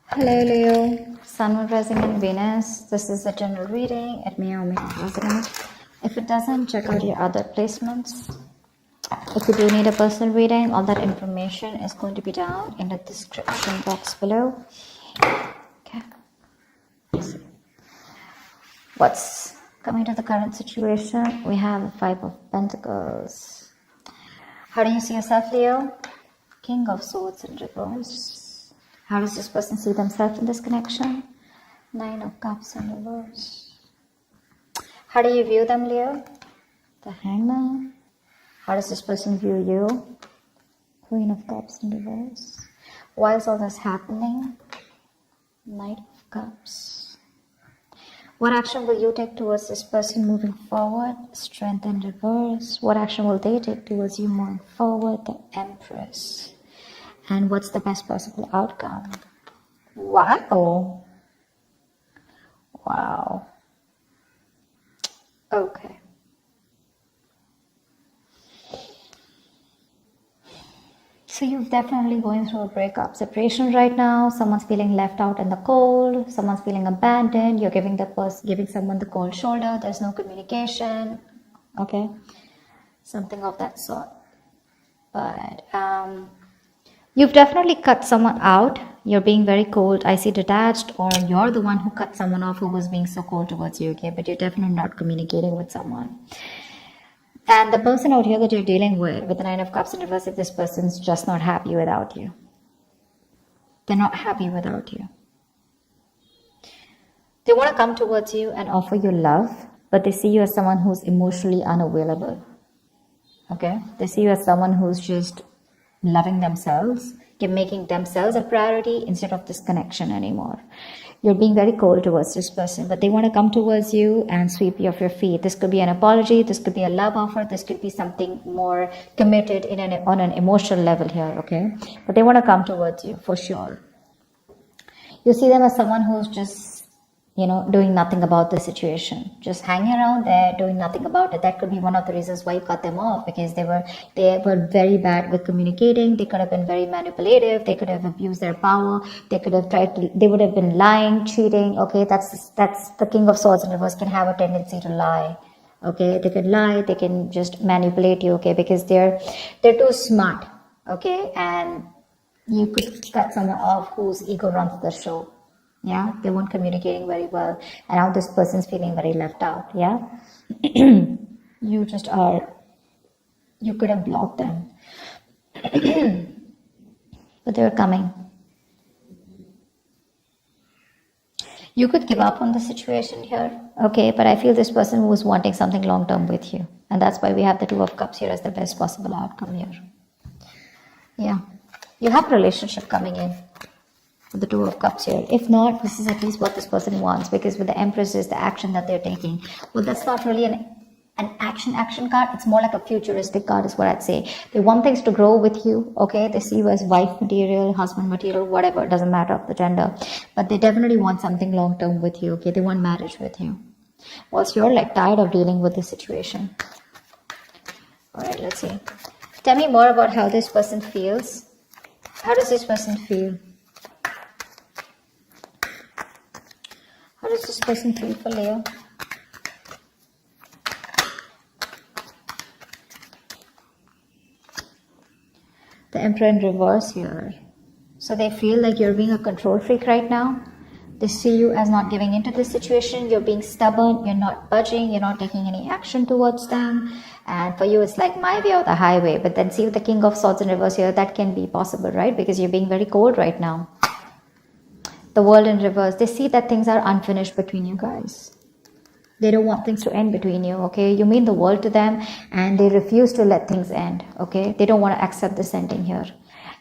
Hello Leo, Sun, Moon, Rising and Venus. This is a general reading. It may or may not resonate. If it doesn't, check out your other placements. If you do need a personal reading, all that information is going to be down in the description box below. Okay. What's coming to the current situation? We have the Five of Pentacles. How do you see yourself, Leo? King of Swords in reverse. How does this person see themselves in this connection? Nine of Cups in reverse. How do you view them, Leo? The Hangman. How does this person view you? Queen of Cups in reverse. Why is all this happening? Knight of Cups. What action will you take towards this person moving forward? Strength in reverse. What action will they take towards you moving forward? The Empress. And what's the best possible outcome? Wow. Wow. Okay. So you're definitely going through a breakup separation right now. Someone's feeling left out in the cold. Someone's feeling abandoned. You're giving someone the cold shoulder. There's no communication. Okay. Something of that sort. But you've definitely cut someone out. You're being very cold. I see detached, or you're the one who cut someone off who was being so cold towards you, okay? But you're definitely not communicating with someone. And the person out here that you're dealing with the Nine of Cups in reverse, if this person's just not happy without you. They're not happy without you. They want to come towards you and offer you love, but they see you as someone who's emotionally unavailable. Okay? They see you as someone who's just loving themselves, making themselves a priority instead of this connection anymore. You're being very cold towards this person, but they want to come towards you and sweep you off your feet. This could be an apology, this could be a love offer, this could be something more committed on an emotional level here, okay? But they want to come towards you for sure. You see them as someone who's just doing nothing about the situation, just hanging around there, doing nothing about it. That could be one of the reasons why you cut them off, because they were very bad with communicating. They could have been very manipulative. They could have abused their power. They would have been lying, cheating. Okay, that's the King of Swords in reverse can have a tendency to lie. Okay, they can lie. They can just manipulate you. Okay, because they're too smart. Okay, and you could cut someone off whose ego runs the show. Yeah, they weren't communicating very well, and now this person's feeling very left out. Yeah, you could have blocked them, but they're coming. You could give up on the situation here, okay, but I feel this person was wanting something long term with you, and that's why we have the Two of Cups here as the best possible outcome here. Yeah, you have a relationship coming in. The Two of Cups here. If not, this is at least what this person wants, because with the Empress is the action that they're taking. Well, that's not really an action card. It's more like a futuristic card is what I'd say. They want things to grow with you, okay? They see you as wife material, husband material, whatever. It doesn't matter of the gender. But they definitely want something long-term with you, okay? They want marriage with you. Whilst you're like tired of dealing with the situation. Alright, let's see. Tell me more about how this person feels. How does this person feel? How does this person feel for Leo? The Emperor in reverse here. So they feel like you're being a control freak right now. They see you as not giving into this situation. You're being stubborn. You're not budging. You're not taking any action towards them. And for you, it's like my way or the highway. But then see with the King of Swords in reverse here, that can be possible, right? Because you're being very cold right now. The World in reverse. They see that things are unfinished between you guys. They don't want things to end between you, okay? You mean the world to them, and they refuse to let things end, okay? They don't want to accept this ending here.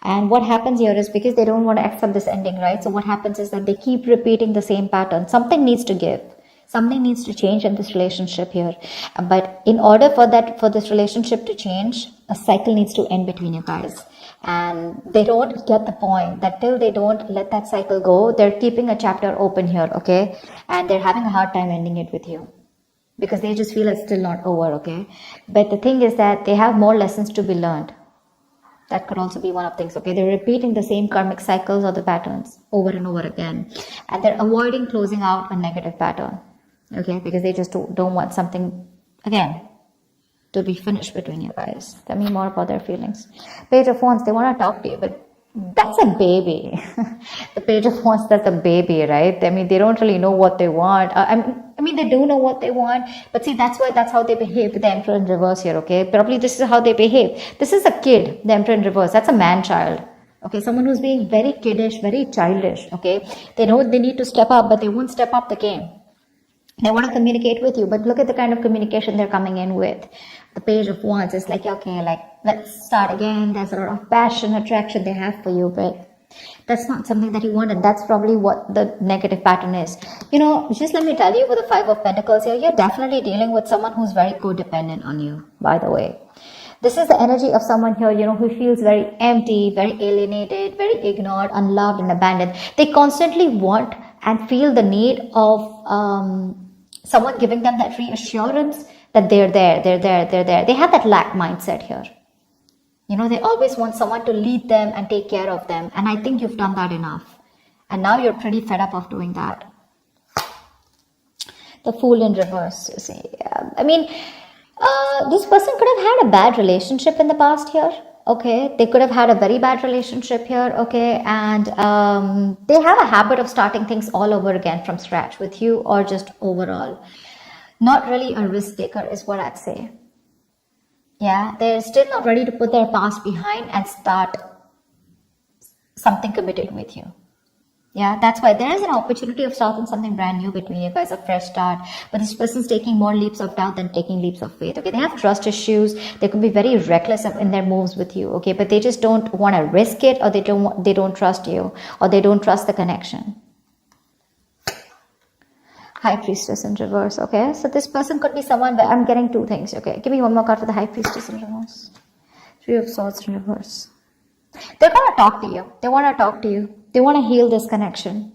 And what happens here is because they don't want to accept this ending, right? So what happens is that they keep repeating the same pattern. Something needs to give. Something needs to change in this relationship here. But in order for this relationship to change, a cycle needs to end between you guys. And they don't get the point that till they don't let that cycle go, they're keeping a chapter open here, okay? And they're having a hard time ending it with you because they just feel it's still not over, okay? But the thing is that they have more lessons to be learned. That could also be one of things. Okay, they're repeating the same karmic cycles or the patterns over and over again, and they're avoiding closing out a negative pattern. Okay, because they just don't want something again to be finished between you guys. Tell me more about their feelings. Page of Wands, they want to talk to you, but that's a baby. The Page of Wands, that's a baby, right? I mean, they don't really know what they want. I mean, they do know what they want, but see, that's how they behave with the Emperor in reverse here, okay? Probably this is how they behave. This is a kid, the Emperor in reverse. That's a man-child. Okay, someone who's being very kiddish, very childish, okay? They know they need to step up, but they won't step up the game. They want to communicate with you, but look at the kind of communication they're coming in with. The Page of Wands is like, okay, like, let's start again. There's a lot of passion, attraction they have for you, but that's not something that you want, and that's probably what the negative pattern is. You know, just let me tell you, with the Five of Pentacles here, you're definitely dealing with someone who's very codependent on you, by the way. This is the energy of someone here, you know, who feels very empty, very alienated, very ignored, unloved, and abandoned. They constantly want and feel the need of someone giving them that reassurance that they're there. They have that lack mindset here. You know, they always want someone to lead them and take care of them. And I think you've done that enough. And now you're pretty fed up of doing that. The Fool in reverse, you see. I mean, this person could have had a bad relationship in the past here. Okay, they could have had a very bad relationship here. Okay, and they have a habit of starting things all over again from scratch with you, or just overall. Not really a risk taker is what I'd say. Yeah, they're still not ready to put their past behind and start something committed with you. Yeah, that's why there is an opportunity of starting something brand new between you guys, a fresh start. But this person's taking more leaps of doubt than taking leaps of faith. Okay, they have trust issues. They could be very reckless in their moves with you. Okay, but they just don't want to risk it, or they don't trust you, or they don't trust the connection. High Priestess in reverse. Okay, so this person could be someone where I'm getting two things. Okay, give me one more card for the High Priestess in reverse. Three of Swords in reverse. They're going to talk to you. They want to talk to you. They want to heal this connection.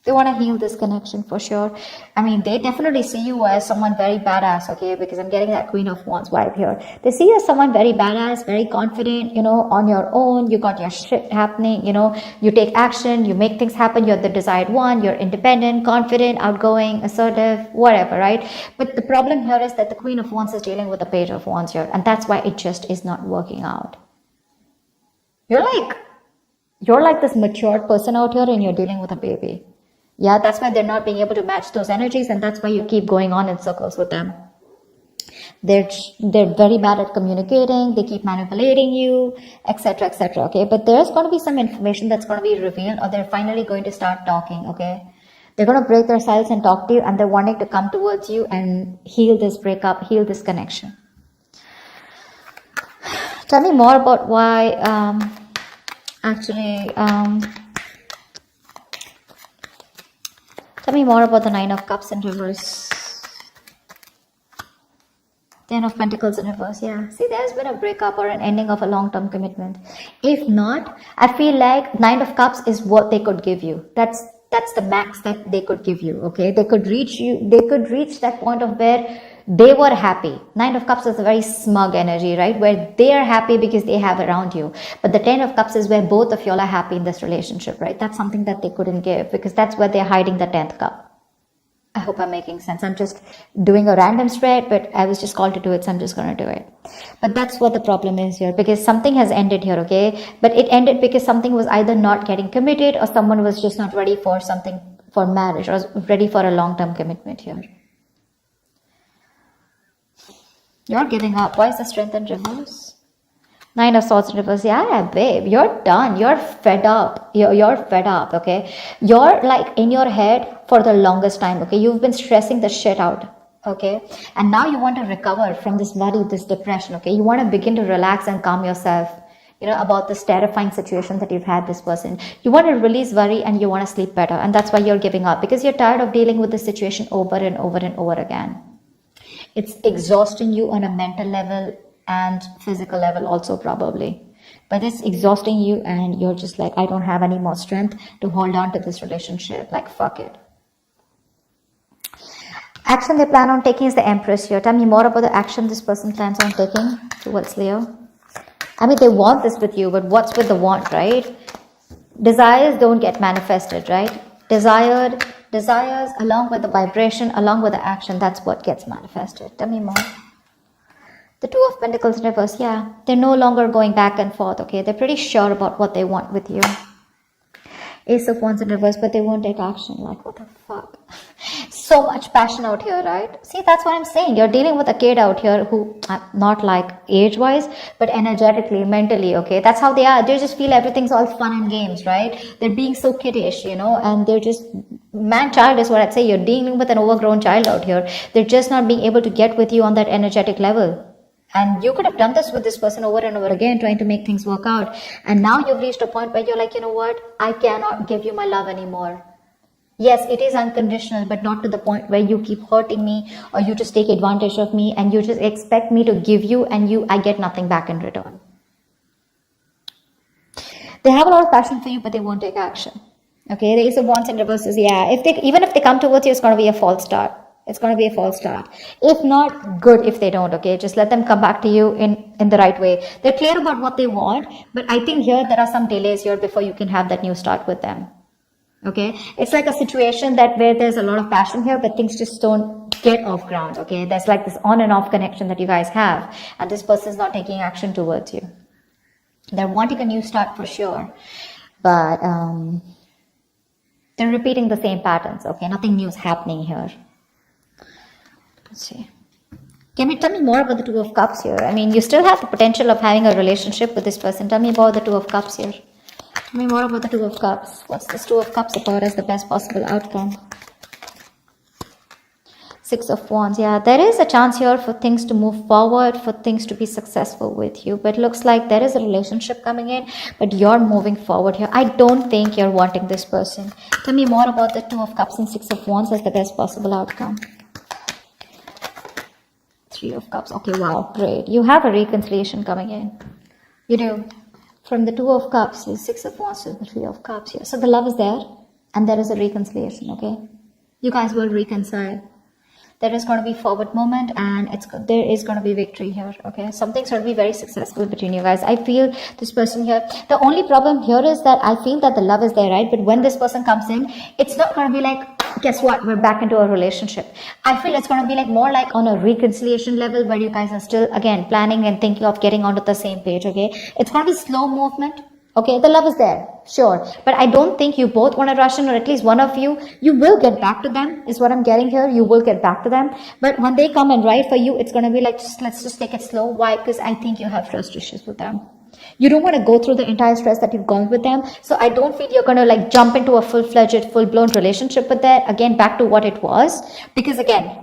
They want to heal this connection for sure. I mean, they definitely see you as someone very badass, okay? Because I'm getting that Queen of Wands vibe here. They see you as someone very badass, very confident, you know, on your own. You got your shit happening, you know. You take action, you make things happen. You're the desired one. You're independent, confident, outgoing, assertive, whatever, right? But the problem here is that the Queen of Wands is dealing with the Page of Wands here. And that's why it just is not working out. You're like this matured person out here, and you're dealing with a baby. Yeah, that's why they're not being able to match those energies, and that's why you keep going on in circles with them. They're very bad at communicating. They keep manipulating you, etc., etc. Okay, but there's going to be some information that's going to be revealed, or they're finally going to start talking. Okay, they're going to break their silence and talk to you, and they're wanting to come towards you and heal this breakup, heal this connection. Tell me more about why. Tell me more about the Nine of Cups in reverse. Ten of Pentacles in reverse. Yeah. See, there's been a breakup or an ending of a long-term commitment. If not, I feel like Nine of Cups is what they could give you. That's the max that they could give you. Okay. They could reach that point of where they were happy. Nine of Cups is a very smug energy, right? Where they are happy because they have around you. But the Ten of Cups is where both of y'all are happy in this relationship, right? That's something that they couldn't give, because that's where they're hiding the 10th cup. I hope I'm making sense. I'm just doing a random spread, but I was just called to do it, so I'm just going to do it. But that's what the problem is here, because something has ended here, okay? But it ended because something was either not getting committed, or someone was just not ready for something, for marriage, or ready for a long-term commitment here. You're giving up. Why is the Strength in reverse? Nine of Swords in reverse. Yeah, babe, you're done. You're fed up. You're fed up, okay? You're like in your head for the longest time, okay? You've been stressing the shit out, okay? And now you want to recover from this worry, this depression, okay? You want to begin to relax and calm yourself, you know, about this terrifying situation that you've had this person. You want to release worry, and you want to sleep better. And that's why you're giving up, because you're tired of dealing with this situation over and over and over again. It's exhausting you on a mental level and physical level also, probably. But it's exhausting you, and you're just like, I don't have any more strength to hold on to this relationship. Like, fuck it. Action they plan on taking is the Empress here. Tell me more about the action this person plans on taking towards Leo. I mean, they want this with you, but what's with the want, right? Desires don't get manifested, right? Desires along with the vibration, along with the action, that's what gets manifested. Tell me more. The Two of Pentacles in reverse, yeah. They're no longer going back and forth, okay? They're pretty sure about what they want with you. Ace of Wands in reverse, but they won't take action. Like, what the fuck? So much passion out here, right? See, that's what I'm saying. You're dealing with a kid out here who, not like age-wise, but energetically, mentally, okay? That's how they are. They just feel everything's all fun and games, right? They're being so kiddish, you know, and they're just, man-child is what I'd say. You're dealing with an overgrown child out here. They're just not being able to get with you on that energetic level. And you could have done this with this person over and over again, trying to make things work out. And now you've reached a point where you're like, you know what? I cannot give you my love anymore. Yes, it is unconditional, but not to the point where you keep hurting me or you just take advantage of me and you just expect me to give you and I get nothing back in return. They have a lot of passion for you, but they won't take action. Okay, the Ace of Wands in reverse is, yeah, even if they come towards you, it's going to be a false start. It's going to be a false start. If not, good if they don't, okay? Just let them come back to you in the right way. They're clear about what they want, but I think here there are some delays here before you can have that new start with them. Okay? It's like a situation where there's a lot of passion here, but things just don't get off ground, okay? There's like this on and off connection that you guys have, and this person's not taking action towards you. They're wanting a new start for sure, but they're repeating the same patterns, okay? Nothing new is happening here. Let's see. Can you tell me more about the Two of Cups here? I mean, you still have the potential of having a relationship with this person. Tell me about the Two of Cups here. Tell me more about the Two of Cups. What's this Two of Cups about as the best possible outcome? Six of Wands. Yeah, there is a chance here for things to move forward, for things to be successful with you. But it looks like there is a relationship coming in, but you're moving forward here. I don't think you're wanting this person. Tell me more about the Two of Cups and Six of Wands as the best possible outcome. Three of Cups. Okay, wow, great. You have a reconciliation coming in. You do. From the Two of Cups, the Six of Wands to the Three of Cups here. So the love is there, and there is a reconciliation, okay? You guys will reconcile. There is going to be forward movement, and there is going to be victory here, okay? Something's going to be very successful between you guys. I feel this person here. The only problem here is that I feel that the love is there, right? But when this person comes in, it's not going to be like, guess what? We're back into a relationship. I feel it's going to be like more like on a reconciliation level where you guys are still, again, planning and thinking of getting onto the same page, okay? It's going to be slow movement. Okay, the love is there, sure. But I don't think you both want to rush in, or at least one of you will get back to them, is what I'm getting here. You will get back to them. But when they come and write for you, it's going to be like, let's just take it slow. Why? Because I think you have trust issues with them. You don't want to go through the entire stress that you've gone with them. So I don't feel you're going to like jump into a full-fledged, full-blown relationship with that. Again, back to what it was. Because again,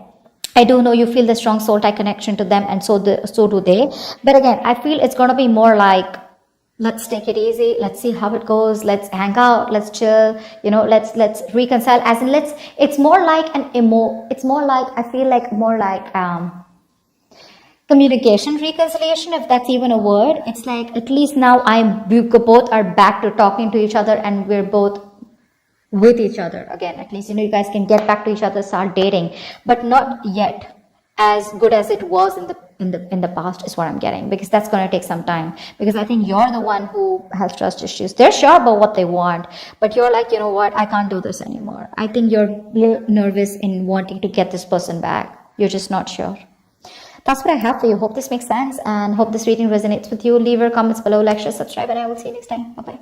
I do know you feel the strong soul tie connection to them, and so do they. But again, I feel it's going to be more like, let's take it easy. Let's see how it goes. Let's hang out. Let's chill. You know, let's reconcile. As in, it's more like it's more like, I feel like more like, communication reconciliation, if that's even a word. It's like, at least now we both are back to talking to each other, and we're both with each other again. At least, you know, you guys can get back to each other, start dating, but not yet as good as it was in the past, is what I'm getting, because that's going to take some time, because I think you're the one who has trust issues. They're sure about what they want, but you're like, you know what, I can't do this anymore. I think you're a little nervous in wanting to get this person back. You're just not sure. That's what I have for you. Hope this makes sense, and hope this reading resonates with you. Leave your comments below, like, share, subscribe, and I will see you next time. Bye bye.